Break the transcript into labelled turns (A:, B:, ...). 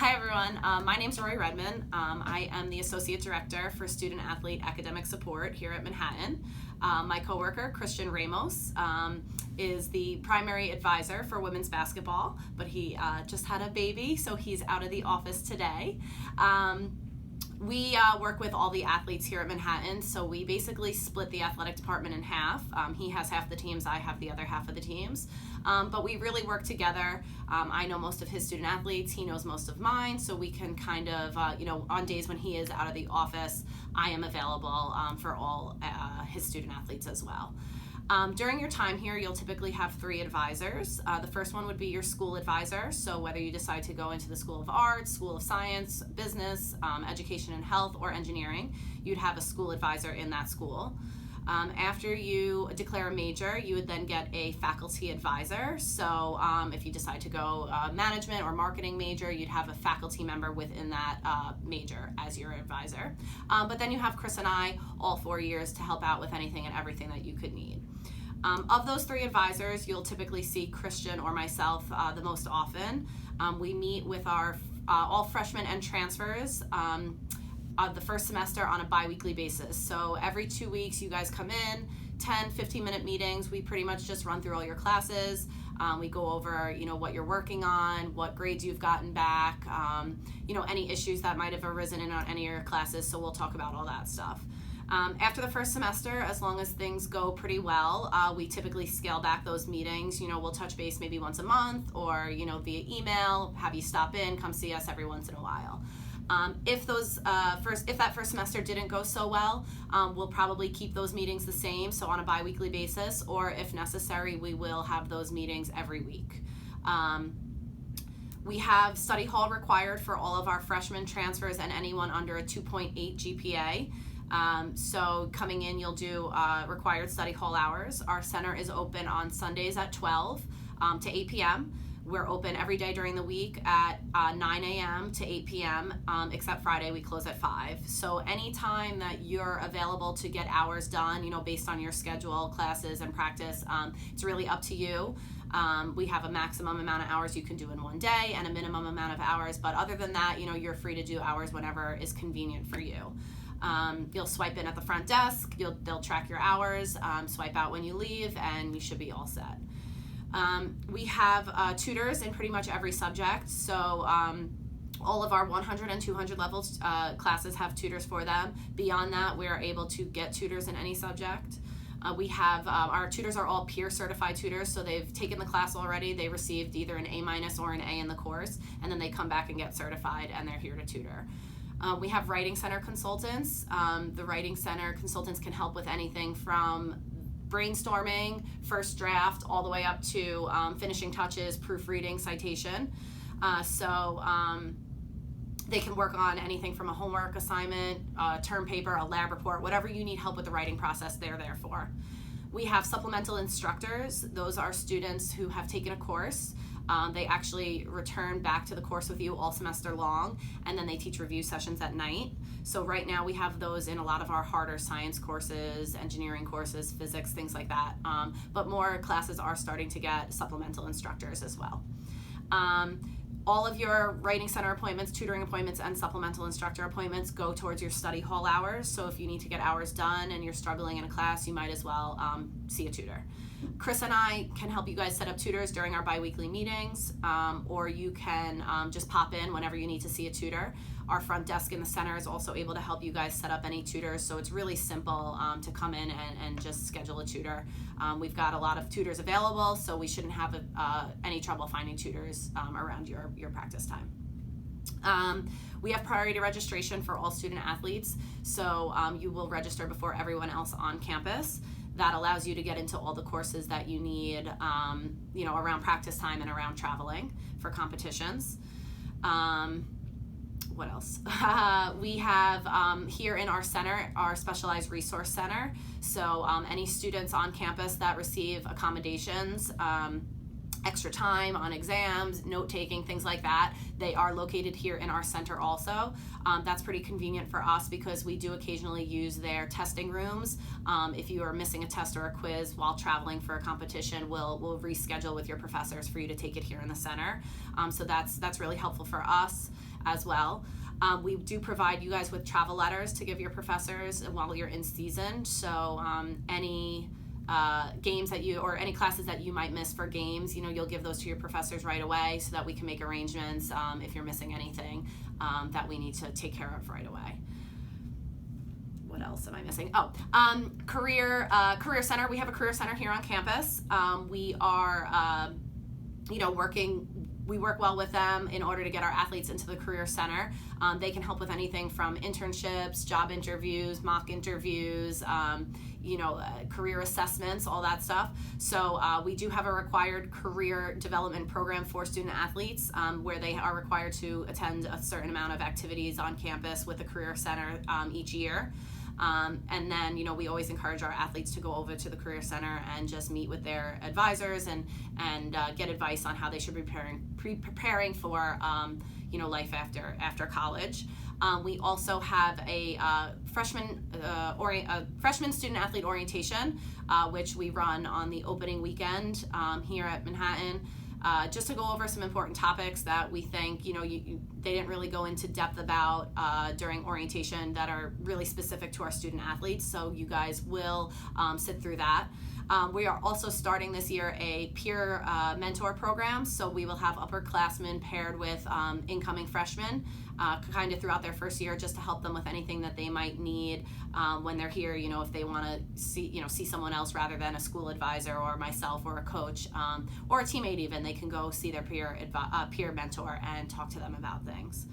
A: Hi everyone, my name's Rory Redman. I am the Associate Director for Student Athlete Academic Support here at Manhattan. My coworker, Christian Ramos, is the primary advisor for women's basketball, but he just had a baby, so he's out of the office today. We work with all the athletes here at Manhattan, so we basically split the athletic department in half. He has half the teams, I have the other half of the teams. But we really work together. I know most of his student athletes, he knows most of mine, so we can kind of, on days when he is out of the office, I am available for all his student athletes as well. During your time here, you'll typically have 3 advisors. The first one would be your school advisor. So whether you decide to go into the School of Arts, School of Science, Business, Education and Health, or Engineering, you'd have a school advisor in that school. After you declare a major, you would then get a faculty advisor. So if you decide to go management or marketing major, you'd have a faculty member within that major as your advisor. But then you have Chris and I all 4 years to help out with anything and everything that you could need. Of those 3 advisors, you'll typically see Christian or myself the most often. We meet with our all freshmen and transfers the first semester on a bi-weekly basis. So every 2 weeks you guys come in, 10, 15-minute meetings. We pretty much just run through all your classes. We go over, what you're working on, what grades you've gotten back, any issues that might have arisen in any of your classes. So we'll talk about all that stuff. After the first semester, as long as things go pretty well, we typically scale back those meetings. We'll touch base maybe once a month or, via email, have you stop in, come see us every once in a while. If that first semester didn't go so well, we'll probably keep those meetings the same, so on a bi-weekly basis, or if necessary, we will have those meetings every week. We have study hall required for all of our freshmen, transfers, and anyone under a 2.8 GPA. So coming in, you'll do required study hall hours. Our center is open on Sundays at 12 to 8 p.m. We're open every day during the week at 9 a.m. to 8 p.m., except Friday, we close at 5. So anytime that you're available to get hours done, based on your schedule, classes, and practice, it's really up to you. We have a maximum amount of hours you can do in one day and a minimum amount of hours, but other than that, you're free to do hours whenever is convenient for you. You'll swipe in at the front desk, they'll track your hours, swipe out when you leave, and you should be all set. We have tutors in pretty much every subject, so all of our 100 and 200 levels classes have tutors for them. Beyond that, we are able to get tutors in any subject. We have, our tutors are all peer certified tutors, so they've taken the class already, they received either an A- or an A in the course, and then they come back and get certified, and they're here to tutor. We have Writing Center consultants. The Writing Center consultants can help with anything from brainstorming, first draft, all the way up to finishing touches, proofreading, citation. They can work on anything from a homework assignment, a term paper, a lab report, whatever you need help with the writing process, they're there for. We have supplemental instructors. Those are students who have taken a course. They actually return back to the course with you all semester long, and then they teach review sessions at night. So right now we have those in a lot of our harder science courses, engineering courses, physics, things like that. But more classes are starting to get supplemental instructors as well. All of your Writing Center appointments, tutoring appointments, and supplemental instructor appointments go towards your study hall hours. So if you need to get hours done and you're struggling in a class, you might as well see a tutor. Chris and I can help you guys set up tutors during our bi-weekly meetings, or you can just pop in whenever you need to see a tutor. Our front desk in the center is also able to help you guys set up any tutors, so it's really simple to come in and just schedule a tutor. We've got a lot of tutors available, so we shouldn't have any trouble finding tutors around your practice time. We have priority registration for all student athletes, so you will register before everyone else on campus. That allows you to get into all the courses that you need, around practice time and around traveling for competitions. What else? We have here in our center, our specialized resource center. So any students on campus that receive accommodations, extra time on exams, note-taking, things like that. They are located here in our center also. That's pretty convenient for us because we do occasionally use their testing rooms. If you are missing a test or a quiz while traveling for a competition, we'll reschedule with your professors for you to take it here in the center. So that's really helpful for us. as well. We do provide you guys with travel letters to give your professors while you're in season. So any games that you, or any classes that you might miss for games, you'll give those to your professors right away so that we can make arrangements if you're missing anything that we need to take care of right away. What else am I missing? Career Center. We have a Career Center here on campus. We are, we work well with them in order to get our athletes into the Career Center. They can help with anything from internships, job interviews, mock interviews, career assessments, all that stuff. So we do have a required career development program for student athletes where they are required to attend a certain amount of activities on campus with the Career Center each year. And then, we always encourage our athletes to go over to the Career Center and just meet with their advisors and get advice on how they should be preparing for, life after college. We also have a freshman student athlete orientation, which we run on the opening weekend here at Manhattan. Just to go over some important topics that we think, they didn't really go into depth about during orientation that are really specific to our student athletes. So you guys will sit through that. We are also starting this year a peer mentor program. So we will have upperclassmen paired with incoming freshmen kind of throughout their first year, just to help them with anything that they might need when they're here. If they want to see someone else rather than a school advisor or myself or a coach or a teammate even, they can go see their peer mentor and talk to them about things.